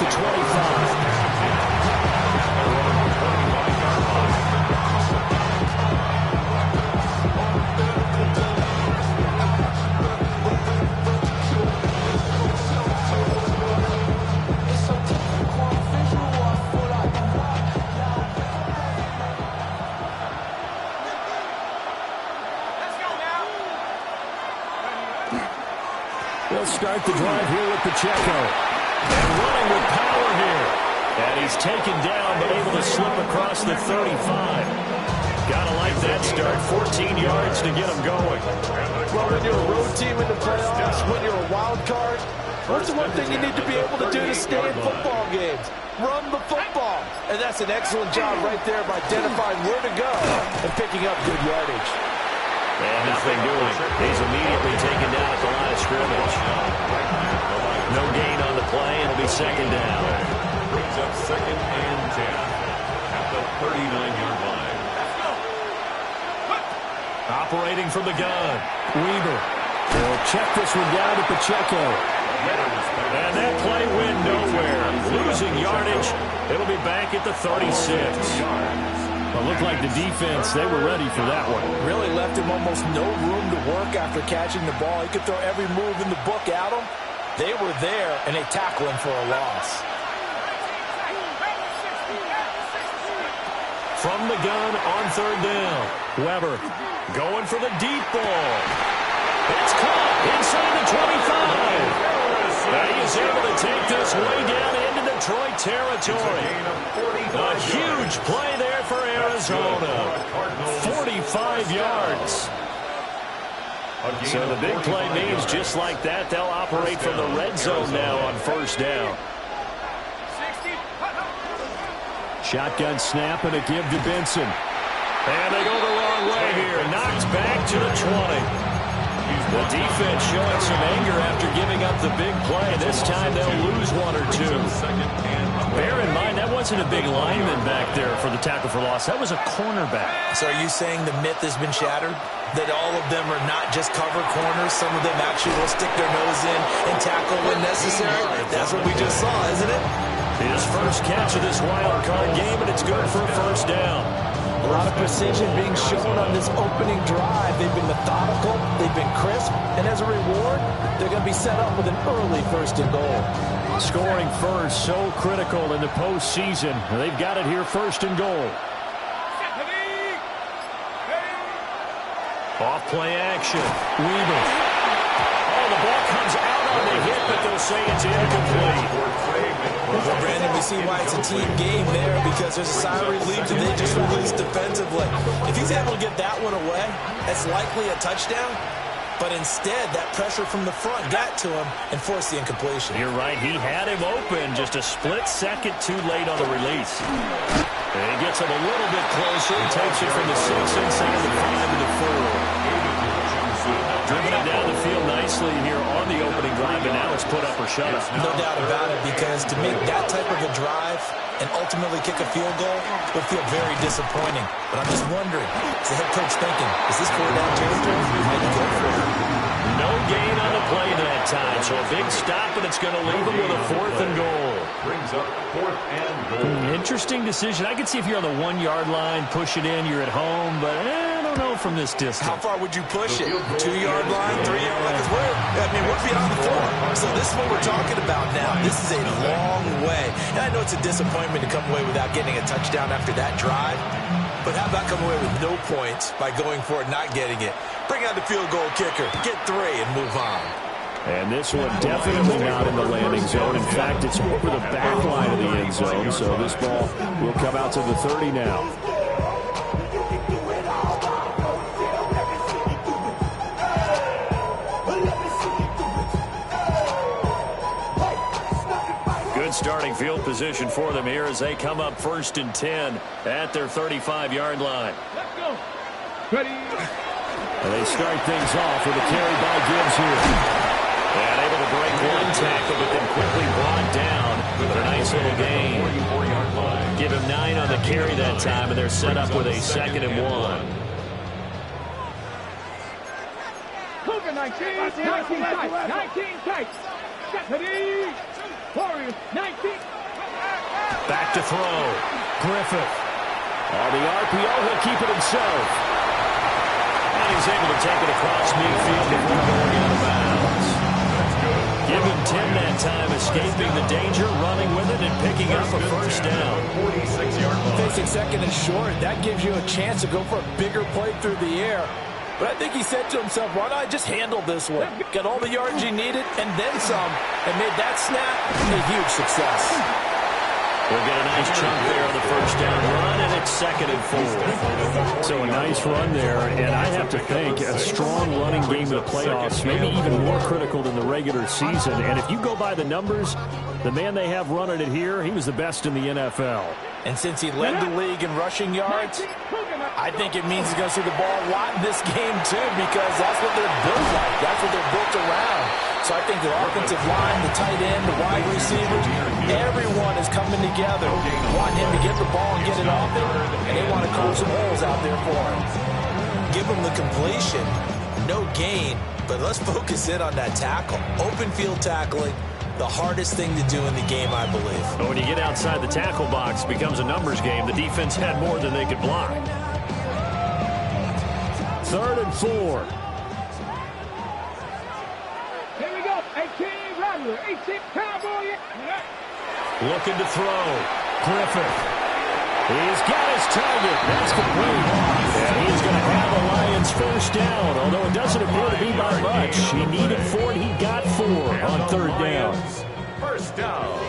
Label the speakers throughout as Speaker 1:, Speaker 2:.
Speaker 1: the 25. They'll start the drive here with Pacheco. And running with power here. And he's taken down, but able to slip across the 35. Gotta like that start. 14 yards to get him going.
Speaker 2: Well, when you're a road team in the playoffs, when you're a wild card, what's the one thing you need to be able to do to stay in football games? Run the football. And that's an excellent job right there of identifying where to go and picking up good yardage.
Speaker 1: And nothing doing. He's immediately taken down at the line of scrimmage. No gain on the play. It'll be second down.
Speaker 3: Brings up second and 10 at the 39-yard line.
Speaker 1: Operating from the gun. Weaver. They'll check this one down to Pacheco. And that play went nowhere. Losing yardage. It'll be back at the 36. It looked like the defense, they were ready for that one.
Speaker 2: Really left him almost no room to work after catching the ball. He could throw every move in the book at him. They were there, and they tackle him for a loss.
Speaker 1: From the gun on third down. Weber going for the deep ball. It's caught inside the 25. And he is able to take this way down into Detroit territory. A huge play there for Arizona. 45 yards. So the big play means just like that, they'll operate from the red zone now on first down. Shotgun snap and a give to Benson. And they go the wrong way here. Knocked back to the 20. The defense showing some anger after giving up the big play. This time they'll lose one or two. Bear in mind, that wasn't a big lineman back there for the tackle for loss. That was a cornerback.
Speaker 2: So are you saying the myth has been shattered? That all of them are not just cover corners? Some of them actually will stick their nose in and tackle when necessary? That's what we just saw, isn't it?
Speaker 1: His first catch of this wild card game, and it's good for a first down.
Speaker 2: A lot of precision being shown on this opening drive. They've been methodical, they've been crisp, and as a reward, they're going to be set up with an early first and goal.
Speaker 1: Scoring first, so critical in the postseason. They've got it here first and goal. Off play action. Weaver. Oh, the ball comes out on the hit, but they'll say it's incomplete.
Speaker 2: Well, Brandon, we see why it's a team game there, because there's a sigh of relief that they just released defensively. If he's able to get that one away, that's likely a touchdown. But instead, that pressure from the front got to him and forced the incompletion.
Speaker 1: You're right. He had him open just a split second too late on the release. And he gets him a little bit closer. Takes it from the 6 inside the 5 to the 4. Driven it down the field nicely here on the opening drive, and now it's put up or shut up.
Speaker 2: No doubt about it, because to make that type of a drive and ultimately kick a field goal would feel very disappointing. But I'm just wondering, is the head coach thinking, is this 4-down territory? He might go for it.
Speaker 1: No gain on the play that time, so a big stop, and it's going to leave him with a 4th and goal.
Speaker 3: Brings up 4th and goal.
Speaker 1: Interesting decision. I can see if you're on the 1-yard line, push it in, you're at home, but I don't know from this distance.
Speaker 2: How far would you push it? 2-yard line, 3-yard line? We're beyond the 4. So this is what we're talking about now. This is a long way. And I know it's a disappointment to come away without getting a touchdown after that drive. But how about coming away with no points by going for it, not getting it? Bring out the field goal kicker, get 3, and move on.
Speaker 1: And this one definitely not in the landing zone. In fact, it's over the back line of the end zone. So this ball will come out to the 30 now. Good starting field position for them here as they come up 1st and 10 at their 35-yard line.
Speaker 4: Let's go. Ready.
Speaker 1: And they start things off with a carry by Gibbs here. And able to break one tackle, but then quickly brought down with a nice little gain. Give him 9 on the carry that time, and they're set up with a 2nd and 1.
Speaker 4: Cougar 19 tight. 19 tight. Ready. Warriors 19.
Speaker 1: Back to throw. Griffith. On the RPO, he'll keep it himself. And he's able to take it across midfield before going out of bounds. Give him 10 that time, escaping the danger, running with it, and picking up a first down.
Speaker 3: 46-yard line.
Speaker 2: Facing second and short, that gives you a chance to go for a bigger play through the air. But I think he said to himself, why not just handle this one? Got all the yards you needed and then some, and made that snap a huge success.
Speaker 1: We'll get a nice chunk there on the first down run, and it's 2nd and 4.
Speaker 5: So a nice run there, and I have to think a strong running game in the playoffs, maybe even more critical than the regular season. And if you go by the numbers, the man they have running it here, he was the best in the NFL.
Speaker 2: And since he led the league in rushing yards, I think it means he's going to see the ball a lot in this game, too, because that's what they're built like. That's what they're built around. So I think the offensive line, the tight end, the wide receivers, everyone is coming together, wanting him to get the ball and get it off him, and they want to close some holes out there for him. Give him the completion, no gain, but let's focus in on that tackle. Open field tackling, the hardest thing to do in the game, I believe.
Speaker 1: But when you get outside the tackle box, it becomes a numbers game. The defense had more than they could block.
Speaker 5: 3rd and 4.
Speaker 4: Here we go. 18 Rattler. 18 Cowboy.
Speaker 1: Looking to throw. Griffith. He's got his target. That's complete. And he's going to have the Lions first down, although it doesn't appear to be by much. He needed 4, and he got 4 on 3rd down.
Speaker 3: First down.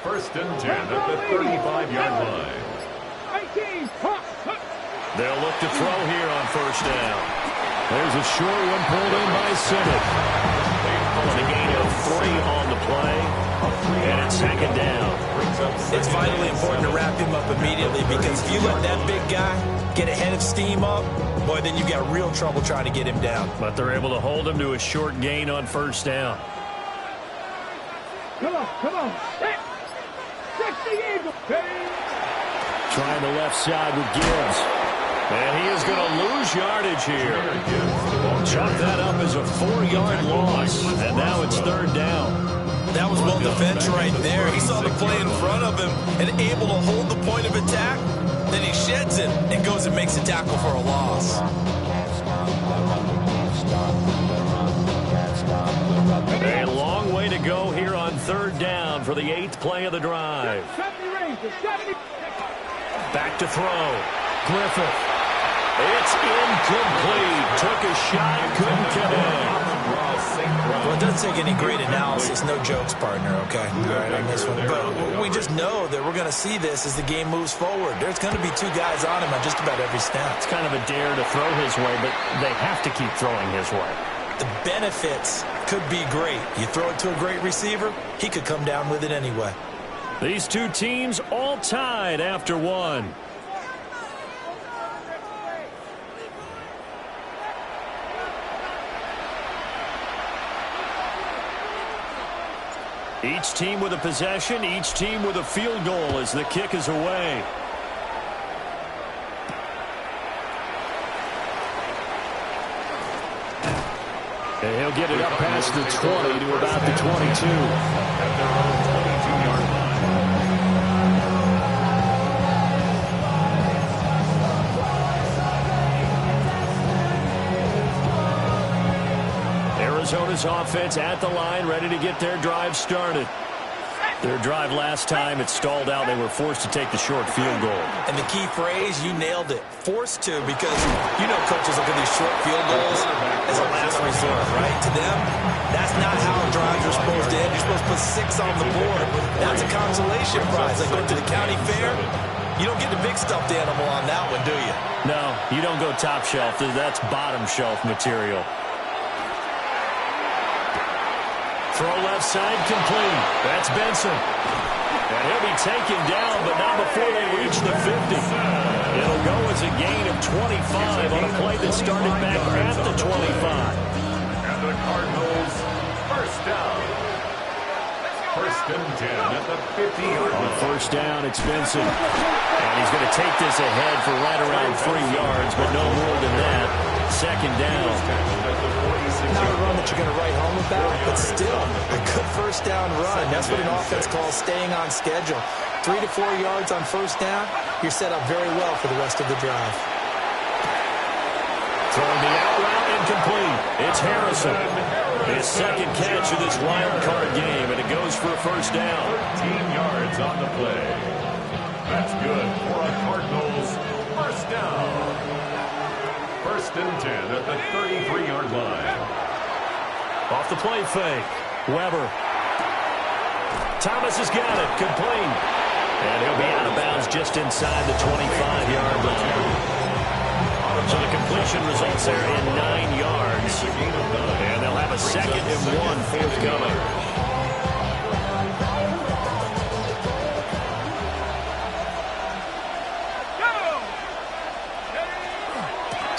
Speaker 3: 1st and 10 at the 35-yard line.
Speaker 4: 18. Hop.
Speaker 1: They'll look to throw here on first down. There's a short one pulled in by Simmons. And a gain of 3 on the play. And it's 2nd down.
Speaker 2: It's vitally important to wrap him up immediately, because if you let that big guy get a head of steam up, boy, then you've got real trouble trying to get him down.
Speaker 1: But they're able to hold him to a short gain on first down.
Speaker 4: Come on. Come on. 60 Eagles.
Speaker 1: Trying the left side with Gibbs. And he is going to lose yardage here. Chalk that up as a 4-yard loss. And now it's 3rd down.
Speaker 2: That was well defense right there. He saw the play in front of him and able to hold the point of attack. Then he sheds it and goes and makes a tackle for a loss.
Speaker 1: A long way to go here on 3rd down for the 8th play of the drive. Back to throw. Griffith. It's incomplete. Took a shot, couldn't connect.
Speaker 2: Well, it doesn't take any great analysis. No jokes, partner, okay? All right, on this one. But we just know that we're going to see this as the game moves forward. There's going to be 2 guys on him on just about every snap.
Speaker 5: It's kind of a dare to throw his way, but they have to keep throwing his way.
Speaker 2: The benefits could be great. You throw it to a great receiver, he could come down with it anyway.
Speaker 1: These 2 teams all tied after 1. Each team with a possession, each team with a field goal as the kick is away.
Speaker 5: And he'll get it up past the 20 to about the 22.
Speaker 3: At their own 22-yard line.
Speaker 1: Arizona's offense at the line, ready to get their drive started. Their drive last time, it stalled out. They were forced to take the short field goal.
Speaker 2: And the key phrase, you nailed it. Forced to, because you know coaches look at these short field goals as a last resort, right? To them, that's not how drives are supposed to end. You're supposed to put 6 on the board. That's a consolation prize. Like going to the county fair, you don't get the big stuffed animal on that one, do you?
Speaker 1: No, you don't go top shelf. That's bottom shelf material. Throw left side complete. That's Benson. And he'll be taken down, but not before they reach the 50. It'll go as a gain of 25 on a play that started back at the 25.
Speaker 3: And the Cardinals, first down. 1st and 10 at the 50-yard line.
Speaker 1: On first down, it's Benson. And he's going to take this ahead for right around 3 yards, but no more than that. second down.
Speaker 2: Not a run that you're going to write home about, but still a good first down run. That's what an offense calls staying on schedule. 3 to 4 yards on first down, you're set up very well for the rest of the drive.
Speaker 1: Throwing the out route incomplete. It's Harrison. His second catch of this wild card game, and it goes for a first down.
Speaker 3: 13 yards on the play. That's good for a Cardinals first down. First and 10 at the 33-yard line.
Speaker 1: Off the play fake. Weber. Thomas has got it. Complete. And he'll be out of bounds just inside the 25-yard line. So the completion results there in 9 yards. And they'll have a 2nd and 1 forthcoming.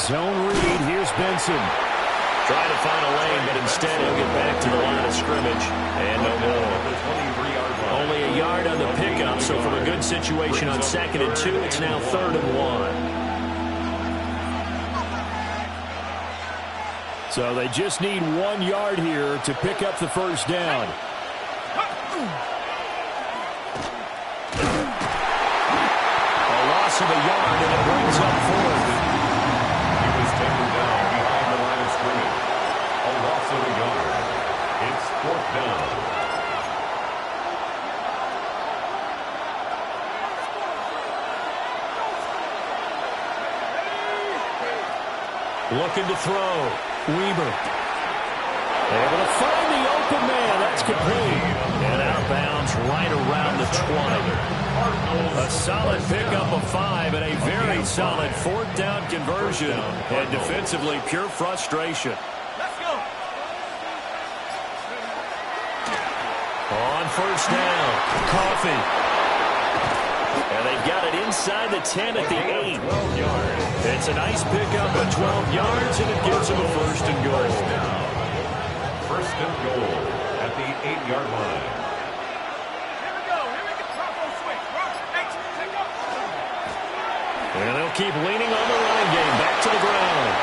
Speaker 5: Zone read. Here's Benson.
Speaker 1: Trying to find a lane, but instead he'll get back to the line of scrimmage. And no more. Only a yard on the pickup, so from a good situation on 2nd and 2, it's now 3rd and 1.
Speaker 5: So they just need 1 yard here to pick up the first down.
Speaker 1: A loss of a yard, and it brings up 4th.
Speaker 3: He was taken down behind the line of scrimmage. A loss of a yard. It's 4th down.
Speaker 1: Looking to throw. Weber. Able to find the open man. That's complete. And out of bounds right around the 20. A solid pickup of 5 and a very solid 4th down conversion. And defensively, pure frustration.
Speaker 4: Let's go.
Speaker 1: On first down, Coffee. And they've got it inside the 10 at the 8.
Speaker 3: 12 yards.
Speaker 1: It's a nice pickup of 12 yards, and it gives them a 1st and goal.
Speaker 3: First and goal at the 8-yard line.
Speaker 4: Here we go. Bronco switch. Take up.
Speaker 1: And they'll keep leaning on the running game. Back to the ground.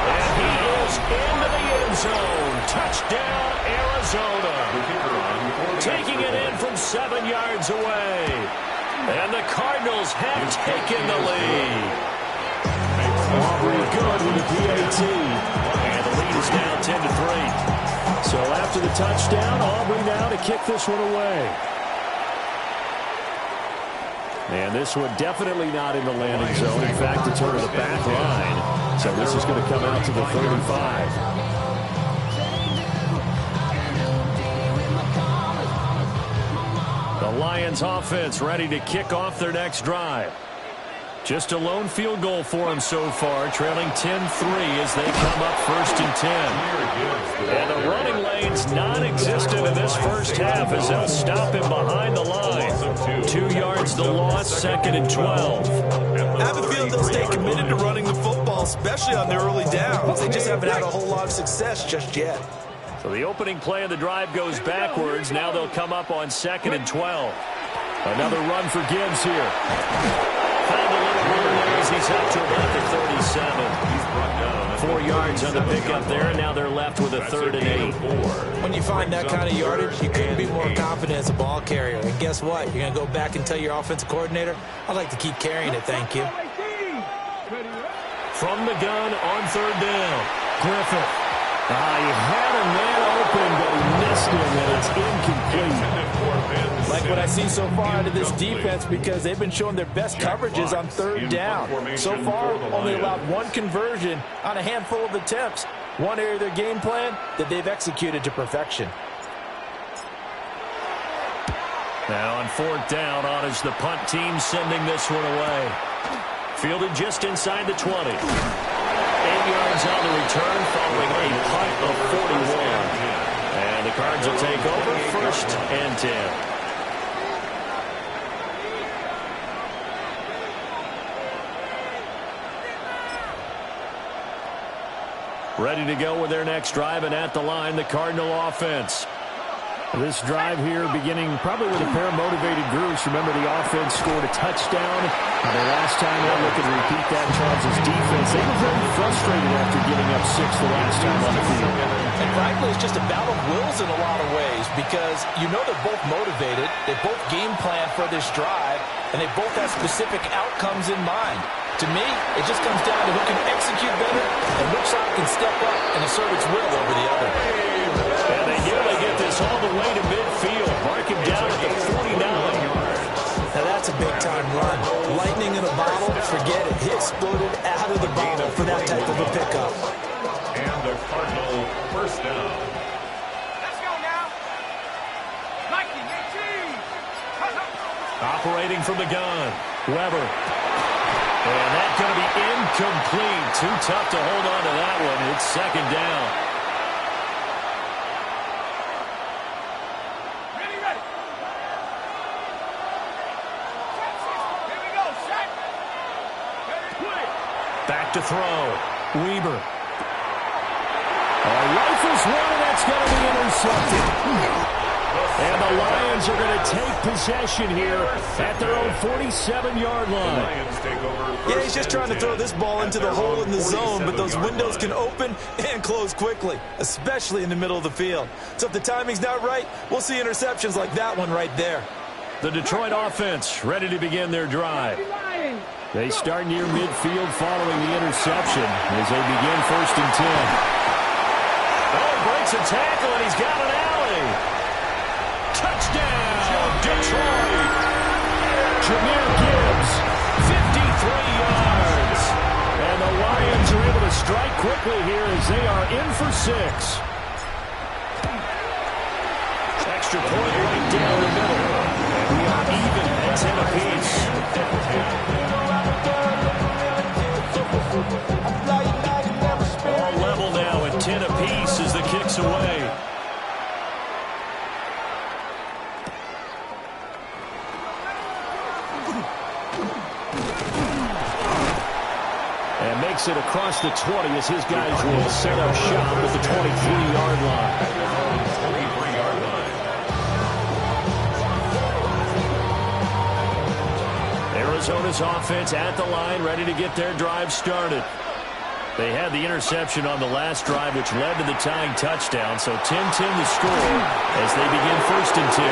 Speaker 1: And he is into the end zone. Touchdown, Arizona. Taking it in from 7 yards away. And the Cardinals have taken the lead. Aubrey good with the PAT. And the lead is now 10-3.
Speaker 5: So after the touchdown, Aubrey now to kick this one away. And this one definitely not in the landing zone. In fact, it's over the back line. So this is going to come out to the 35. The Lions offense ready to kick off their next drive. Just a lone field goal for them so far, trailing 10-3 as they come up 1st and 10. And the running lane's non-existent in this first half as they'll stop him behind the line. 2 yards the loss, 2nd and 12.
Speaker 2: I have a feeling they'll stay committed to running the football, especially on their early downs. They just haven't had a whole lot of success just yet.
Speaker 1: So the opening play of the drive goes backwards. Now they'll come up on 2nd and 12.
Speaker 5: Another run for Gibbs here.
Speaker 1: Found a little room there as he's up to about the 37. 4 yards on the pickup there, and now they're left with a 3rd and 8.
Speaker 2: When you find that kind of yardage, you couldn't be more confident as a ball carrier. And guess what? You're going to go back and tell your offensive coordinator, I'd like to keep carrying it, thank you.
Speaker 1: From the gun on 3rd down, Griffith.
Speaker 5: You had a man open, but he missed him, and it's incomplete.
Speaker 6: Like what I see so far out of this defense, because they've been showing their best coverages on 3rd down. So far, only allowed 1 conversion on a handful of attempts. One area of their game plan that they've executed to perfection.
Speaker 1: Now on 4th down, on is the punt team sending this one away. Fielded just inside the 20. 8 yards on the return following a punt of 41. And the Cards will take over 1st and 10. Ready to go with their next drive, and at the line, the Cardinal offense.
Speaker 5: This drive here beginning probably with a pair of motivated groups. Remember, the offense scored a touchdown. The last time out, looking to repeat that Charles' defense. They were very frustrated after giving up 6 the last time on the field.
Speaker 6: And frankly, it's just a battle of wills in a lot of ways because you know they're both motivated. They both game plan for this drive, and they both have specific outcomes in mind. To me, it just comes down to who can execute better and which side can step up and assert its will over the other.
Speaker 1: And they nearly get this all the way to midfield. Mark him down at the 49.
Speaker 6: Now that's a big-time run. Lightning in a bottle, forget it. He exploded out of the bottle for that type of a pickup.
Speaker 3: And the Cardinal first down.
Speaker 4: Let's go now. 19-18.
Speaker 1: Operating from the gun. Weber. And that's going to be incomplete. Too tough to hold on to that one. It's second down.
Speaker 4: Ready. Here we go. Set. Ready.
Speaker 1: Back to throw. Weber. Rifles one, and that's going to be intercepted. And the Lions are going to take possession here at their own 47-yard line.
Speaker 6: Yeah, he's just trying to throw this ball into the hole in the zone, but those windows can open and close quickly, especially in the middle of the field. So if the timing's not right, we'll see interceptions like that one right there.
Speaker 1: The Detroit offense ready to begin their drive.
Speaker 5: They start near midfield following the interception as they begin 1st and 10.
Speaker 1: Oh, breaks a tackle, and he's got an alley. Touchdown, Detroit.
Speaker 5: Jahmyr Gibbs,
Speaker 1: 53 yards.
Speaker 5: and the Lions are able to strike quickly here as they are in for 6.
Speaker 1: Extra point right down the middle. And we are even at 10 apiece. All level now at 10 apiece as the kick's away.
Speaker 5: And makes it across the 20 as his guys will set up shop at the 23-yard line.
Speaker 1: Arizona's offense at the line, ready to get their drive started. They had the interception on the last drive, which led to the tying touchdown. So 10-10 the score as they begin 1st and 10.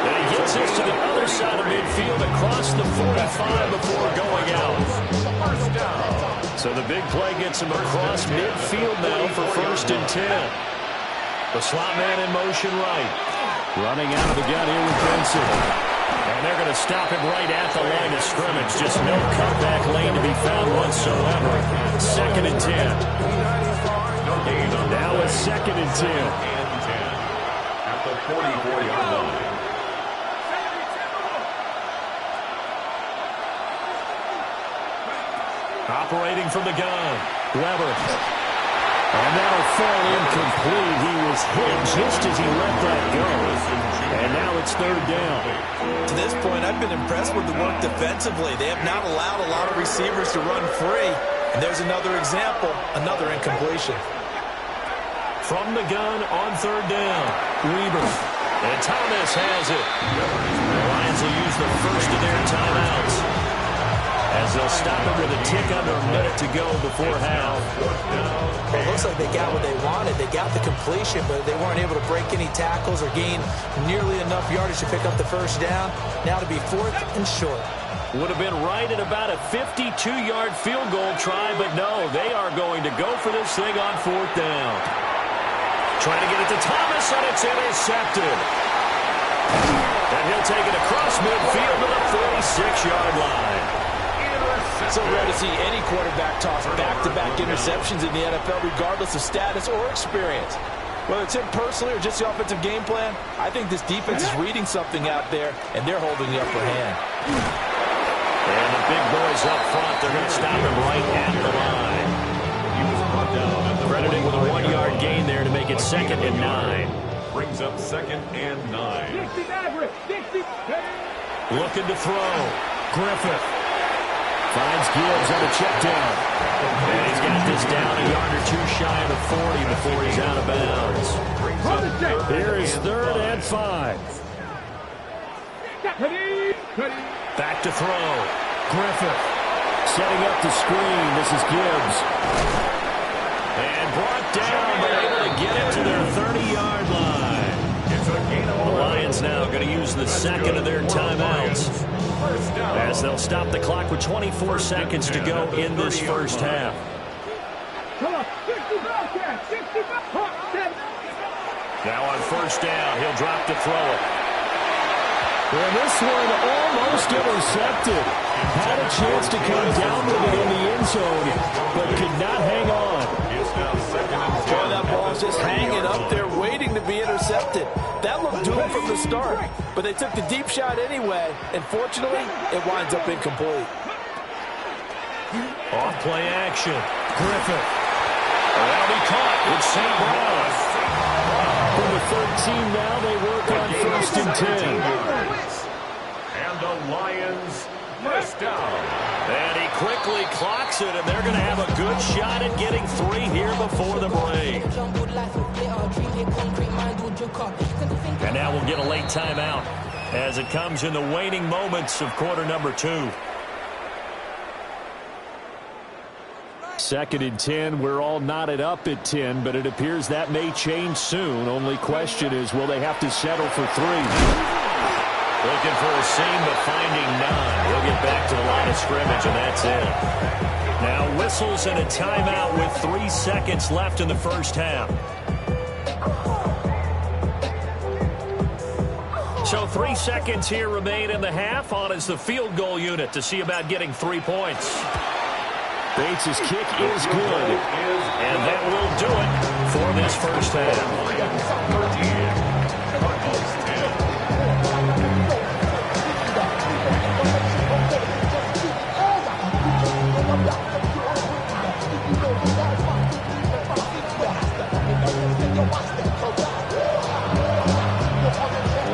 Speaker 1: And he gets this to the other side of midfield across the 45 before going out. So the big play gets him across midfield now for 1st and 10. The slot man in motion right.
Speaker 5: Running out of the gun here with Benson.
Speaker 1: And they're going to stop him right at the line of scrimmage. Just no cutback lane to be found whatsoever. 2nd and 10.
Speaker 5: Now it's 2nd and 10.
Speaker 3: At the 44-yard line.
Speaker 1: Operating from the gun. Weber.
Speaker 5: And that'll fall incomplete. He was hit just as he let that go. And now it's 3rd down.
Speaker 6: To this point, I've been impressed with the work defensively. They have not allowed a lot of receivers to run free. And there's another example, another incompletion.
Speaker 1: From the gun on 3rd down. Weber. And Thomas has it. The Lions will use the first of their timeouts as they'll stop him with a tick under a minute to go before half.
Speaker 6: Well, it looks like they got what they wanted. They got the completion, but they weren't able to break any tackles or gain nearly enough yardage to pick up the 1st down. Now to be 4th and short.
Speaker 1: Would have been right at about a 52-yard field goal try, but no, they are going to go for this thing on 4th down. Trying to get it to Thomas, and it's intercepted. And he'll take it across midfield to the 46-yard line.
Speaker 6: So rare to see any quarterback toss back-to-back interceptions in the NFL, regardless of status or experience. Whether it's him personally or just the offensive game plan, I think this defense is reading something out there, and they're holding the upper hand.
Speaker 1: And the big boys up front, they're going to stop him right at the line. Crediting with a 1-yard gain there to make it 2nd and 9.
Speaker 3: Brings up 2nd and 9.
Speaker 1: Looking to throw. Griffith.
Speaker 5: Finds Gibbs on the check down. And he's got this down a yard or two shy of the 40 before he's out of bounds. Here is 3rd and 5. Back to throw. Griffith setting up the screen. This is Gibbs. And brought down, but able to get it to their 30-yard line. The Lions now going to use the second of their timeouts, as they'll stop the clock with 24 seconds to go in this first half. Now on first down, he'll drop to throw it. And this one almost intercepted. Had a chance to come down with it in the end zone, but could not hang on.
Speaker 6: Boy, that ball's just hanging up there waiting to be intercepted. That looked doomed from the start, but they took the deep shot anyway, and fortunately, it winds up incomplete.
Speaker 5: Off play action. Griffith. That'll be caught with St. Brown. From the 13 now, they work on 1st and 10.
Speaker 3: And the Lions first down.
Speaker 1: And he quickly clocks it, and they're going to have a good shot at getting 3 here before the break. And now we'll get a late timeout as it comes in the waning moments of quarter number 2.
Speaker 5: 2nd and 10. We're all knotted up at 10, but it appears that may change soon. Only question is, will they have to settle for 3?
Speaker 1: Looking for a seam, but finding none. He'll get back to the line of scrimmage, and that's it. Now whistles and a timeout with 3 seconds left in the first half. So 3 seconds here remain in the half. On is the field goal unit to see about getting 3 points.
Speaker 5: Bates' kick is good.
Speaker 1: And that will do it for this first half.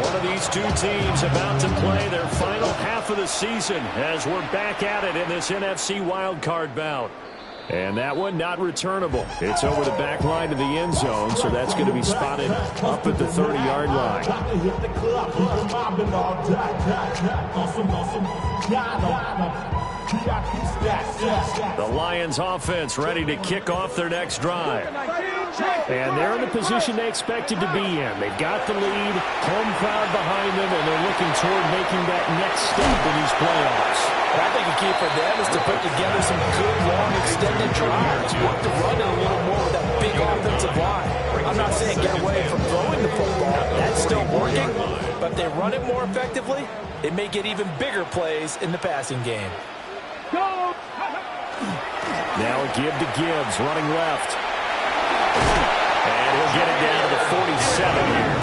Speaker 1: One of these two teams about to play their final half of the season as we're back at it in this NFC wildcard bout.
Speaker 5: And that one not returnable. It's over the back line of the end zone, so that's going to be spotted up at the 30-yard line. The Lions offense ready to kick off their next drive. And they're in the position they expected to be in. They've got the lead, home crowd behind them, and they're looking toward making that next step in these playoffs.
Speaker 6: I think a key for them is to put together some good, long, extended drives. Work the run in a little more with that big offensive line. I'm not saying get away from throwing the football. That's still working. But if they run it more effectively, they may get even bigger plays in the passing game.
Speaker 5: Now a give to Gibbs, running left.
Speaker 1: And he'll get it down to the 47 here.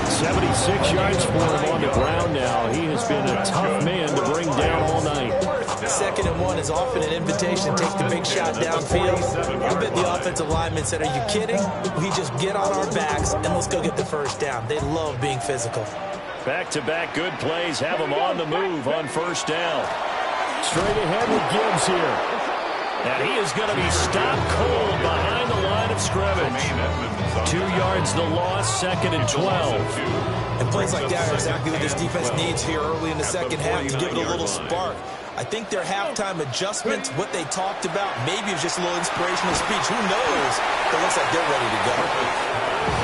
Speaker 5: 76 yards for him on the ground now. He has been a tough man to bring down all night.
Speaker 6: 2nd and 1 is often an invitation to take the big shot downfield. I bet the offensive linemen said, are you kidding? We just get on our backs and let's go get the first down. They love being physical.
Speaker 1: Back-to-back good plays have them on the move on first down.
Speaker 5: Straight ahead with Gibbs here.
Speaker 1: And he is going to be stopped cold behind the line of scrimmage. 2 yards the loss, 2nd and 12.
Speaker 2: And plays like that are exactly what this defense needs here early in the second half to give it a little spark. I think their halftime adjustments, what they talked about, maybe it was just a little inspirational speech. Who knows? It looks like they're ready to go.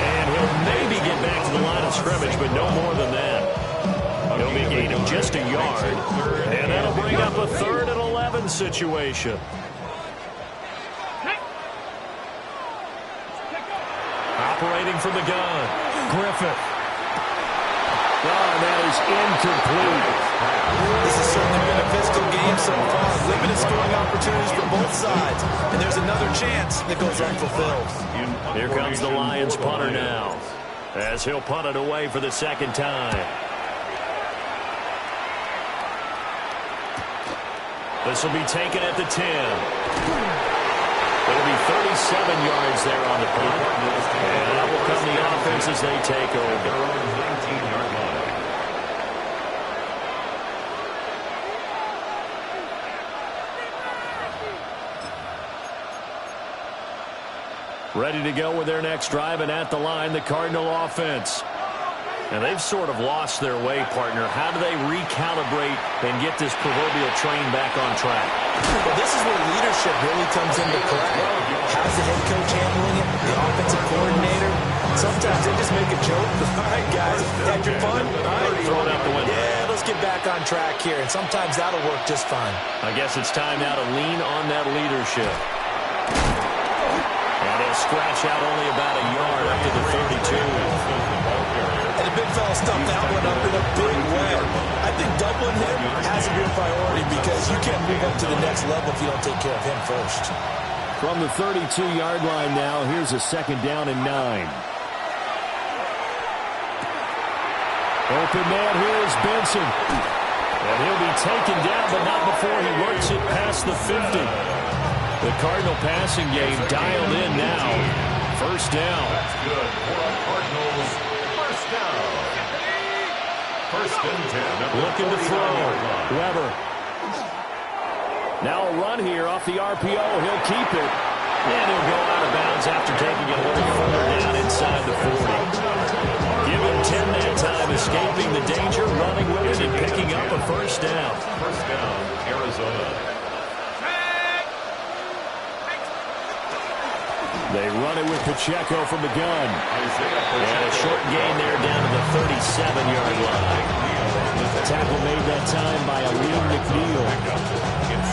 Speaker 1: And he'll maybe get back to the line of scrimmage, but no more than that. He'll be gain of just a yard. And that'll bring up a 3rd and 11 situation. Operating from the gun, Griffith.
Speaker 5: Oh, that is incomplete.
Speaker 2: This has certainly been a physical game so far. Limited scoring opportunities for both sides. And there's another chance that goes unfulfilled.
Speaker 1: Here comes the Lions punter now, as he'll punt it away for the 2nd time. This will be taken at the 10. It'll be 37 yards there on the punt. And that will come the offense as they take over.
Speaker 5: Ready to go with their next drive, and at the line, the Cardinal offense. And they've sort of lost their way, partner. How do they recalibrate and get this proverbial train back on track?
Speaker 6: Well, this is where leadership really comes into play. How's the head coach handling it? The offensive coordinator? Sometimes they just make a joke. All right, guys, had your fun? All right,
Speaker 5: Throw it out the window.
Speaker 6: Yeah, let's get back on track here. And sometimes that'll work just fine.
Speaker 5: I guess it's time now to lean on that leadership. And he'll scratch out only about a yard up to the 32.
Speaker 6: And the big fella stuffed that one up in a big way. I think doubling him has to be a priority because you can't move up to the next level if you don't take care of him first.
Speaker 5: From the 32-yard line now, here's a 2nd down and 9. Open man here is Benson. And he'll be taken down, but not before he works it past the 50. The Cardinal passing game dialed in now. 1st down.
Speaker 3: That's good for a Cardinals first down. 1st and 10.
Speaker 5: Looking to throw. Weber. Now a run here off the RPO. He'll keep it. And he'll go out of bounds after taking it a little further down inside the 40. Give him 10 that time, escaping the danger, running with it, and picking up a 1st down.
Speaker 3: 1st down, Arizona.
Speaker 5: They run it with Pacheco from the gun. And a short gain there down to the 37-yard line. Tackle made that time by Aleem McNeil.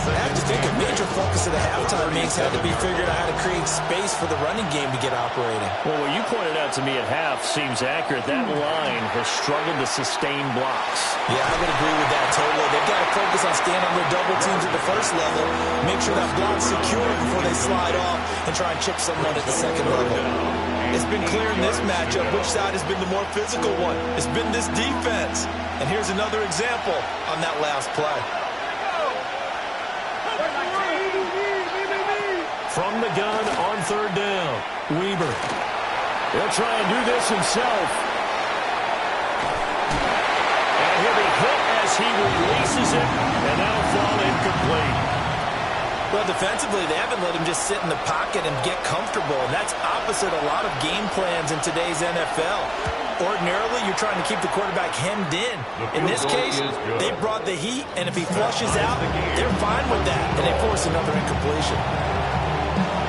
Speaker 6: I have to think a major focus of the halftime meetings had to be figuring out how to create space for the running game to get operating.
Speaker 5: Well, what you pointed out to me at half seems accurate. That line has struggled to sustain blocks.
Speaker 6: Yeah, I would agree with that totally. They've got to focus on staying on their double teams at the 1st level, make sure that block's secure before they slide off, and try and chip someone at the 2nd level. It's been clear in this matchup which side has been the more physical one. It's been this defense. And here's another example on that last play.
Speaker 5: From the gun on 3rd down, Weber. He'll try and do this himself. And he'll be hit as he releases it, and that'll fall incomplete.
Speaker 6: Well, defensively, they haven't let him just sit in the pocket and get comfortable, and that's opposite a lot of game plans in today's NFL. Ordinarily, you're trying to keep the quarterback hemmed in. In this case, they brought the heat, and if he flushes out, they're fine with that, and they force another incompletion.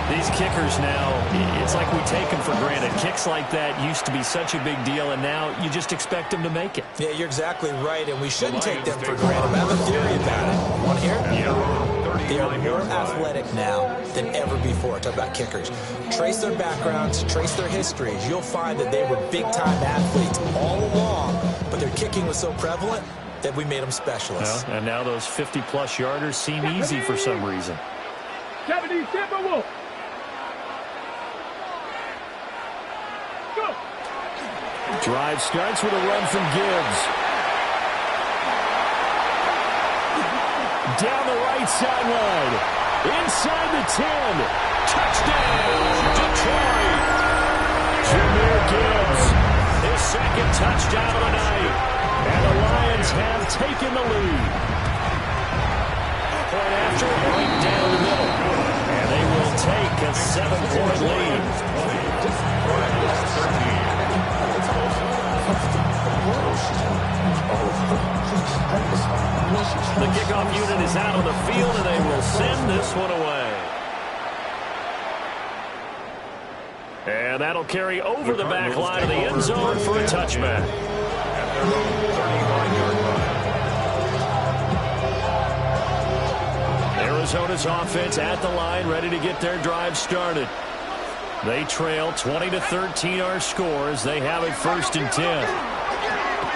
Speaker 5: These kickers now, it's like we take them for granted. Kicks like that used to be such a big deal, and now you just expect them to make it.
Speaker 6: Yeah, you're exactly right, and we shouldn't take them for granted. I have a theory about it. Want to hear it? Yeah. They are more athletic now than ever before. Talk about kickers. Trace their backgrounds, trace their histories. You'll find that they were big-time athletes all along, but their kicking was so prevalent that we made them specialists.
Speaker 5: Well, and now those 50-plus yarders seem easy for some reason. Drive starts with a run from Gibbs. Down the right sideline. Inside the 10. Touchdown, Detroit. Jahmyr Gibbs. His 2nd touchdown of the night. And the Lions have taken the lead. Point after, right down the middle. And they will take a 7-point lead. The kickoff unit is out on the field, and they will send this one away. And that'll carry over the back line of the end zone for a touchback.
Speaker 3: At their own 39-yard line.
Speaker 5: Arizona's offense at the line, ready to get their drive started. They trail 20-13 our score as they have it 1st and 10.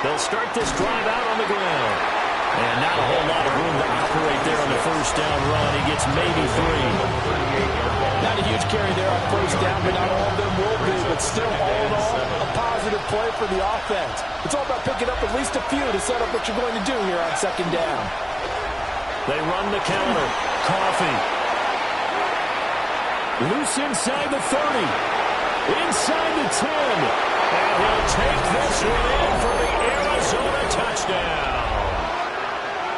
Speaker 5: They'll start this drive out on the ground. And not a whole lot of room to operate there on the 1st down run. He gets maybe 3.
Speaker 6: Not a huge carry there on 1st down, but not all of them will be. But still, all in all, a positive play for the offense. It's all about picking up at least a few to set up what you're going to do here on 2nd down.
Speaker 5: They run the counter. Coffee. Loose inside the 30. Inside the 10. And he'll take this one in for the Arizona touchdown.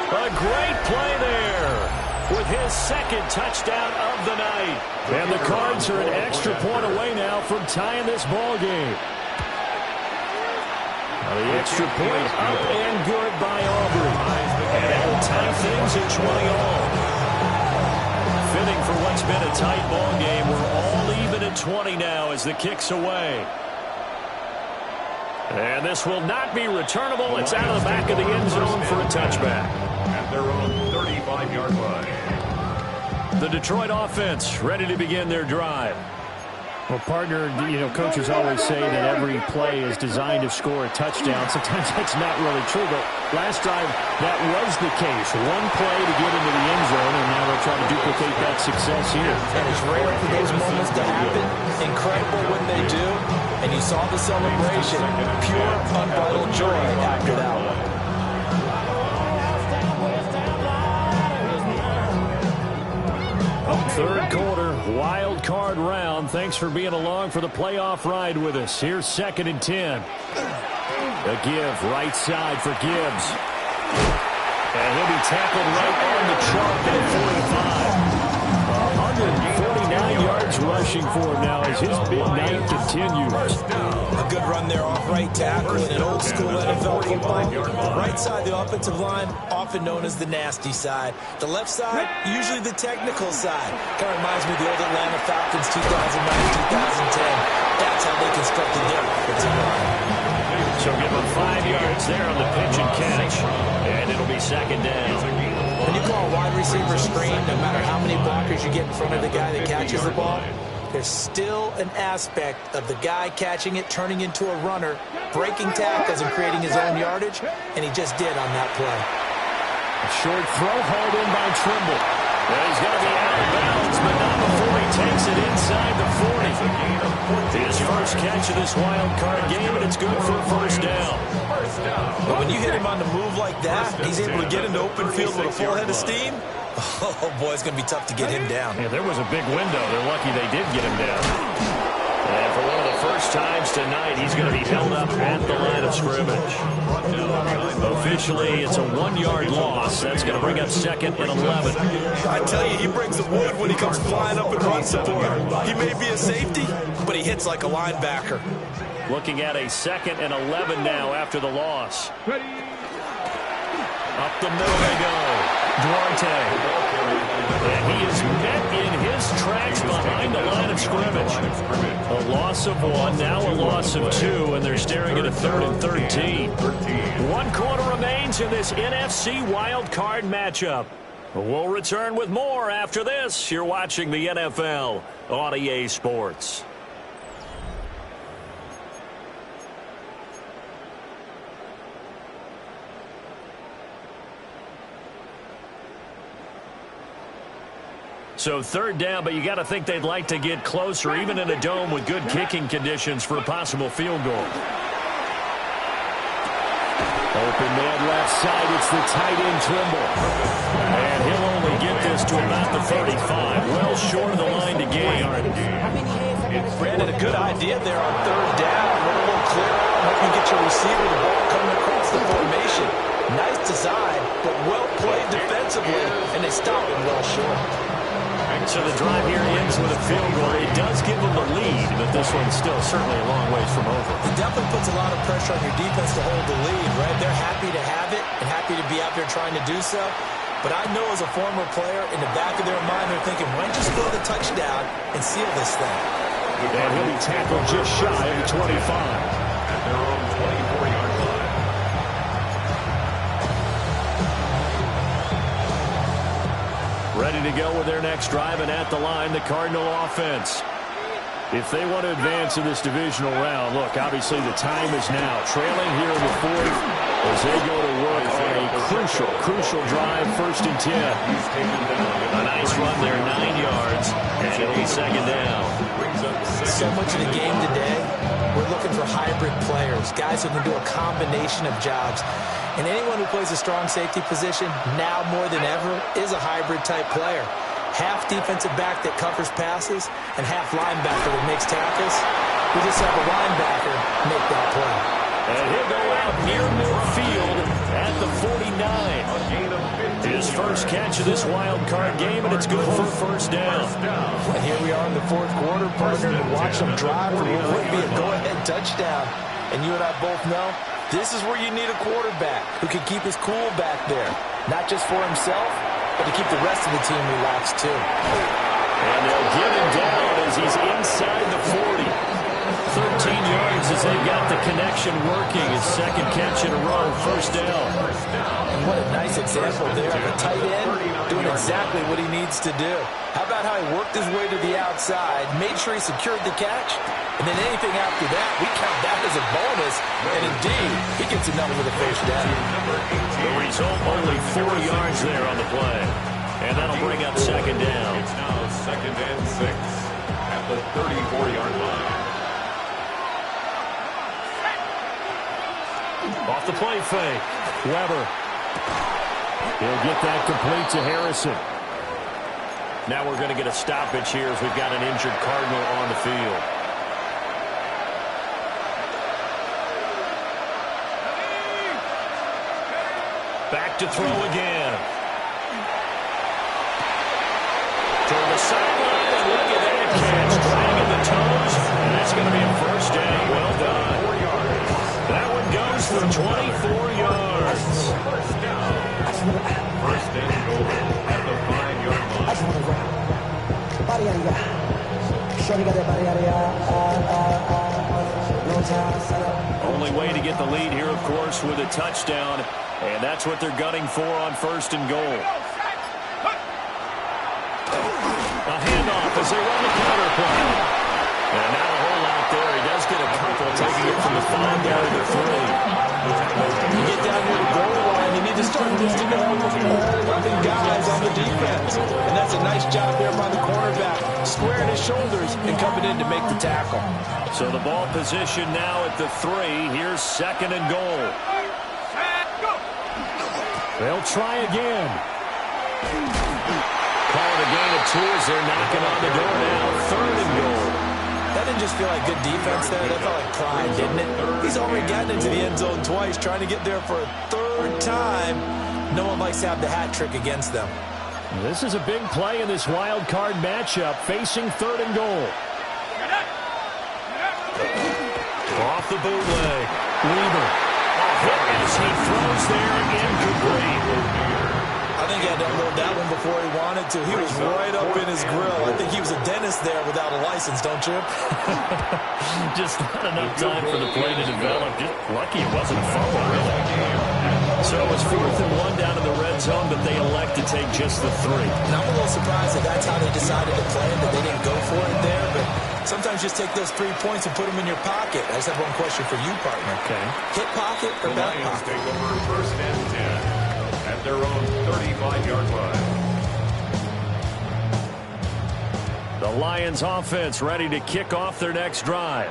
Speaker 5: A great play there.
Speaker 1: with his second touchdown of the night.
Speaker 5: And the Cards are an extra point away now from tying this ball game. The extra point up and good by Aubrey.
Speaker 1: And that will tie things at 20 all. Fitting for what's been a tight ball game. We're all even at 20 now as the kick's away. And this will not be returnable. It's out of the back of the end zone for a touchback.
Speaker 3: At their own 35-yard line.
Speaker 1: The Detroit offense ready to begin their drive.
Speaker 5: Well, partner, coaches always say that every play is designed to score a touchdown. Sometimes that's not really true, but last drive, that was the case. One play to get into the end zone, and now they'll try to duplicate that success here.
Speaker 6: And it's rare for those moments to happen. Incredible when they do. And you saw the celebration. Pure, unbridled joy after that one.
Speaker 5: Third quarter, wild card round. Thanks for being along for the playoff ride with us. Here's 2nd and 10. A give, right side for Gibbs. And he'll be tackled right on the chalk at 45. 149 yards rushing for him now as his big night continues.
Speaker 6: A good run there off right tackle in an old school NFL football. The right side of the offensive line, often known as the nasty side. The left side, usually the technical side. Kind of reminds me of the old Atlanta Falcons 2009-2010. That's how they constructed their offensive line.
Speaker 1: So give him 5 yards there on the pitch and catch. And it'll be 2nd down.
Speaker 6: When you call a wide receiver screen, no matter how many blockers you get in front of the guy that catches the ball, there's still an aspect of the guy catching it, turning into a runner, breaking tackles and creating his own yardage, and he just did on that play.
Speaker 5: A short throw hauled in by Trimble.
Speaker 1: Well, he's going to be out of bounds, but not before he takes it inside the 40. His first catch of this wild card game, and it's good for a first down.
Speaker 6: But when you hit him on the move like that, he's able to get into open field with a full head of steam. Oh, boy, it's going to be tough to get him down.
Speaker 1: Yeah, there was a big window. They're lucky they did get him down. And for one of the first times tonight, he's going to be held up at the line of scrimmage. Officially, it's a 1-yard loss. That's going to bring up 2nd and 11.
Speaker 2: I tell you, he brings the wood when he comes flying up in run support. He may be a safety, but he hits like a linebacker.
Speaker 1: Looking at a 2nd and 11 now after the loss. Up the middle they go. Duarte. And he is met in his tracks behind the line of scrimmage. A loss of 1, now a loss of 2, and they're staring at a 3rd and 13. 1 quarter remains in this NFC wild card matchup. We'll return with more after this. You're watching the NFL on EA Sports. So 3rd down, but you got to think they'd like to get closer, even in a dome with good kicking conditions for a possible field goal.
Speaker 5: Open man left side, it's the tight end Trimble.
Speaker 1: And he'll only get this to about the 35, well short of the line to gain.
Speaker 6: Brandon, a good idea there on 3rd down. A little clearer, help you get your receiver the ball coming across the formation. Nice design, but well played defensively, and they stop him well short.
Speaker 1: So the drive here ends with a field goal. It does give them the lead, but this one's still certainly a long ways from over.
Speaker 6: It definitely puts a lot of pressure on your defense to hold the lead, right? They're happy to have it and happy to be out there trying to do so. But I know as a former player, in the back of their mind, they're thinking, why don't you score the touchdown and seal this thing?
Speaker 5: And he'll be tackled just shy of the 25.
Speaker 3: At their own 24-yard line.
Speaker 1: Ready to go with their next drive, and at the line, the Cardinal offense.
Speaker 5: If they want to advance in this divisional round, look, obviously the time is now. Trailing here in the 4th as they go to work on a crucial drive, 1st and 10.
Speaker 1: A nice run there, 9 yards, and it'll be 2nd down.
Speaker 6: So much of the game today, we're looking for hybrid players, guys who can do a combination of jobs. And anyone who plays a strong safety position, now more than ever, is a hybrid-type player. Half defensive back that covers passes, and half linebacker that makes tackles. We just have a linebacker make that play.
Speaker 1: And he'll go out near midfield at the 49. His first catch of this wild card game, and it's good for first down.
Speaker 6: And here we are in the fourth quarter, partner, and watch them drive for what would be a go-ahead touchdown. And you and I both know this is where you need a quarterback who can keep his cool back there, not just for himself, but to keep the rest of the team relaxed too.
Speaker 1: And they'll get him down as he's inside the 40. 13 yards as they've got the connection working. His second catch in a row, first down.
Speaker 6: And what a nice example there of a tight end doing exactly what he needs to do. How about how he worked his way to the outside, made sure he secured the catch, and then anything after that, we count that as a bonus. And indeed, he gets another with a first down.
Speaker 1: The result, only 4 yards there on the play. And that'll bring up second down.
Speaker 3: It's now 2nd and 6 at the 34-yard line.
Speaker 1: Off the play fake. Weber. He'll get that complete to Harrison. Now we're going to get a stoppage here as we've got an injured Cardinal on the field. Back to throw again. Toward the sideline, and look at that catch. Dragging the toes, and that's going to be a first down. Well done. That one goes for 24 yards.
Speaker 3: First and goal at the 5-yard line.
Speaker 1: Only way to get the lead here, of course, with a touchdown, and that's what they're gunning for on first and goal. A handoff as they run the counter play. And not a whole lot there. He does get a couple, taking it from the 5 down to the 3.
Speaker 6: You get down near the goal line, you need to start listing up all guys on the defense. And that's a nice job there by the cornerback, squaring his shoulders and coming in to make the tackle.
Speaker 1: So the ball position now at the 3. Here's second and goal. They'll try again. Call it a gain of 2 as they're knocking on the door now. Third and goal.
Speaker 6: That didn't just feel like good defense there. That felt like pride, didn't it? He's already gotten into the end zone twice, trying to get there for a third time. No one likes to have the hat trick against them.
Speaker 5: This is a big play in this wild card matchup, facing third and goal.
Speaker 1: Off the bootleg. Weber. Hit as he throws there, incomplete.
Speaker 6: I think he had to unload that one before he wanted to. He was right up in his grill. I think he was a dentist there without a license, don't you?
Speaker 5: Just not enough time for the play to develop. Just lucky it wasn't a fumble, really.
Speaker 1: So it was 4th and 1 down in the red zone, but they elect to take just the 3.
Speaker 6: And I'm a little surprised that that's how they decided to play it, that they didn't go for it there. But sometimes just take those 3 points and put them in your pocket. I just have one question for you, partner.
Speaker 5: Okay.
Speaker 6: Hip pocket or
Speaker 3: The
Speaker 6: back
Speaker 3: Lions
Speaker 6: pocket?
Speaker 3: take over first and 10 at their own 35-yard line.
Speaker 1: The Lions offense ready to kick off their next drive.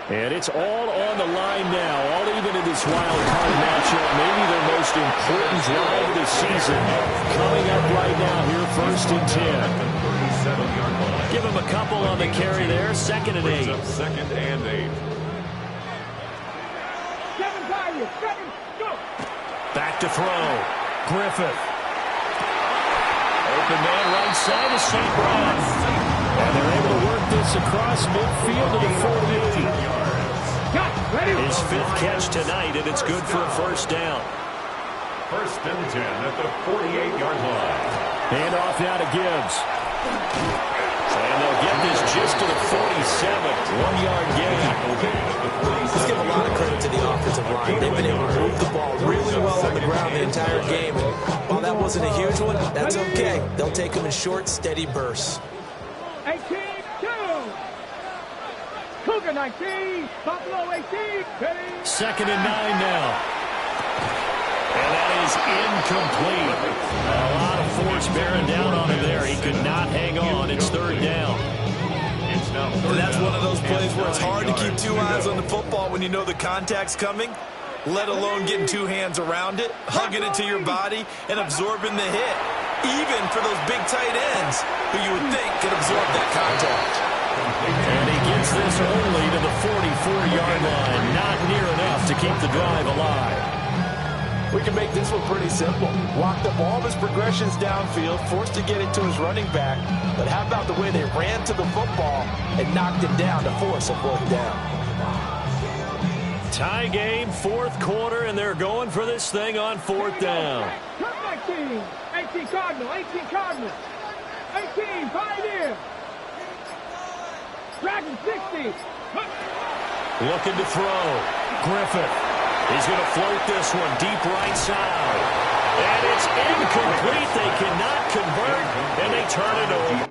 Speaker 1: And it's all on the line now, all even in this wild card matchup. Maybe their most important drive of the season coming up right now here, first and 10.
Speaker 3: 37-yard line.
Speaker 1: Give him a couple on the carry there, 2nd and 8.
Speaker 3: Up 2nd and 8.
Speaker 1: Back to throw. Griffith. Open man right side is St. Brown. And they're able to work this across midfield to the 48. His 5th catch tonight, and it's good for a first down.
Speaker 3: First and 10 at the 48-yard line.
Speaker 1: Hand off now to Gibbs. And they'll get this just to the 47. 1-yard gain.
Speaker 6: Let's give a lot of credit to the offensive line. They've been able to move the ball really well on the ground the entire game. And while that wasn't a huge one, that's okay. They'll take them in short, steady bursts.
Speaker 4: 18-2. Cougar 19. Buffalo 18.
Speaker 1: 2nd and 9 now. And that is incomplete. A lot of force bearing down on him there. He could not hang on. It's 3rd down.
Speaker 6: And that's one of those plays where it's hard to keep 2 eyes on the football when you know the contact's coming, let alone getting 2 hands around it, hugging it to your body, and absorbing the hit, even for those big tight ends who you would think could absorb that contact.
Speaker 1: And he gets this only to the 44-yard line. Not near enough to keep the drive alive.
Speaker 6: We can make this one pretty simple. Locked up all of his progressions downfield, forced to get it to his running back. But how about the way they ran to the football and knocked him down to force a fourth down?
Speaker 1: Tie game, fourth quarter, and they're going for this thing on fourth down.
Speaker 4: 18, 18 Cardinal, 18 Cardinal, 18 Pioneer, Dragon 60.
Speaker 1: Looking to throw. Griffith. He's going to float this one deep right side. And it's incomplete. They cannot convert, and they turn it over.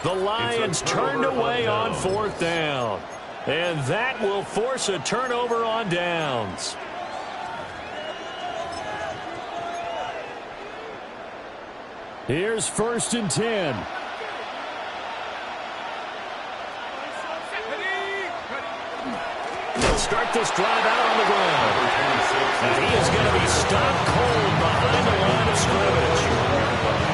Speaker 1: The Lions turned away on fourth down. And that will force a turnover on downs.
Speaker 5: Here's 1st and 10.
Speaker 1: They'll start this drive out on the ground. And he is going to be stopped cold behind the line of scrimmage.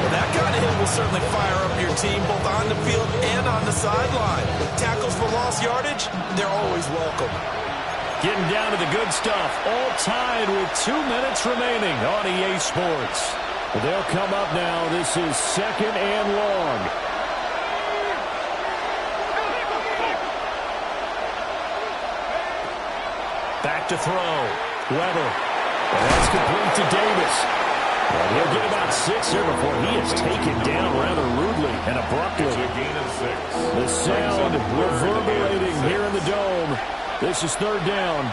Speaker 2: Well, that kind of hit will certainly fire up your team both on the field and on the sideline. Tackles for lost yardage, they're always welcome.
Speaker 1: Getting down to the good stuff. All tied with 2 minutes remaining on EA Sports.
Speaker 5: They'll come up now. This is 2nd and long.
Speaker 1: Back to throw. Weber.
Speaker 5: And that's complete to Davis. And he'll get about 6 here before he is taken down rather rudely and abruptly.
Speaker 3: It's a gain of 6.
Speaker 5: The sound reverberating here in the dome. This is 3rd down.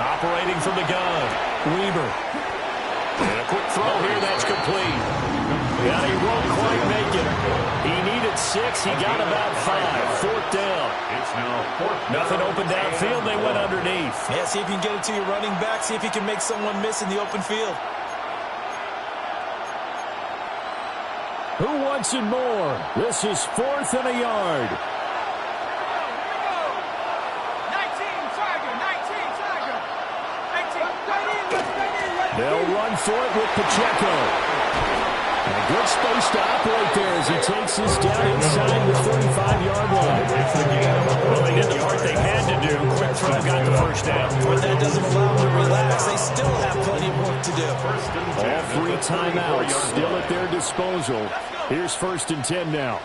Speaker 1: Operating from the gun. Weber. And a quick throw here. That's complete. Yeah, he won't quite make it. He needed 6. He got about 5. 4th down.
Speaker 3: It's now 4th down.
Speaker 1: Nothing open downfield. They went underneath.
Speaker 2: Yeah, see if you can get it to your running back. See if you can make someone miss in the open field.
Speaker 5: Who wants it more? This is 4th and a yard. They'll run for it with Pacheco. And a good space to operate there as he takes this down inside the 35-yard line.
Speaker 1: Well, they did the part they had to do. Quick throw got the first down.
Speaker 2: But that doesn't allow them to relax. They still have plenty of work to do.
Speaker 5: All 3 timeouts still at their disposal. Here's 1st and 10 now.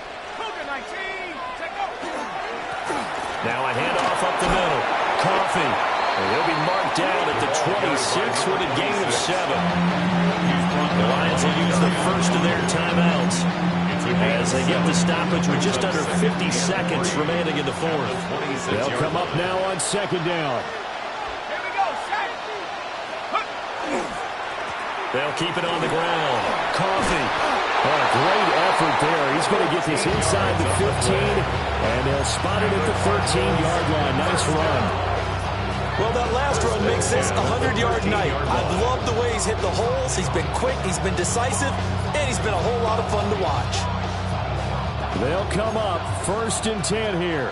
Speaker 1: Now a handoff up the middle. Coffee. And he'll be marked down at the 26 with a gain of 7. The Lions will use the first of their timeouts as they get the stoppage with just under 50 seconds remaining in the 4th.
Speaker 5: They'll come up now on 2nd down.
Speaker 1: They'll keep it on the ground. Coffee.
Speaker 5: Oh, a great effort there. He's going to get this inside the 15, and they'll spot it at the 13-yard line. Nice run.
Speaker 2: Well, that last run makes this a 100-yard night. I've loved the way he's hit the holes. He's been quick, he's been decisive, and he's been a whole lot of fun to watch.
Speaker 5: They'll come up 1st and 10 here.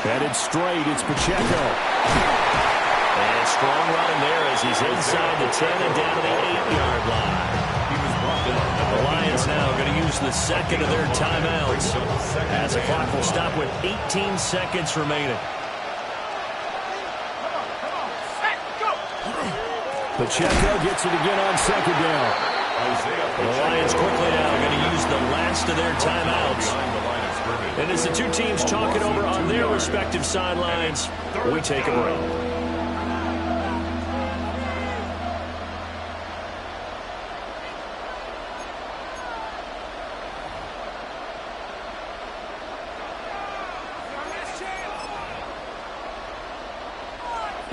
Speaker 5: Headed straight, it's Pacheco.
Speaker 1: And strong running there as he's inside the 10 and down to the 8-yard line. The Lions now going to use the second of their timeouts as the clock will stop with 18 seconds remaining.
Speaker 5: Pacheco gets it again on 2nd down.
Speaker 1: The Lions quickly now going to use the last of their timeouts. And as the 2 teams talk it over on their respective sidelines, we take a break.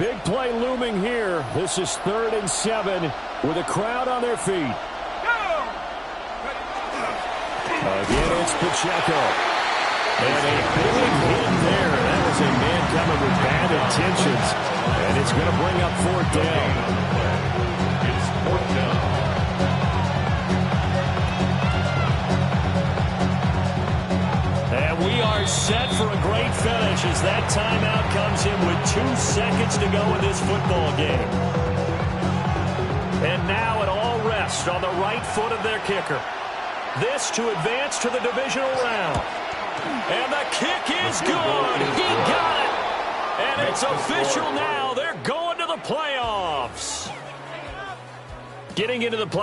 Speaker 5: Big play looming here. This is 3rd and 7 with a crowd on their feet. Again, it's Pacheco. And a big hit there. That was a man coming with bad intentions. And it's going to bring up 4th down.
Speaker 3: It's 4th down.
Speaker 1: And we are set for a great finish as that timeout comes in with 2 seconds to go in this football game. And now it all rests on the right foot of their kicker. This to advance to the divisional round. And the kick is good. He got it. And it's official now. They're going to the playoffs. Getting into the playoffs.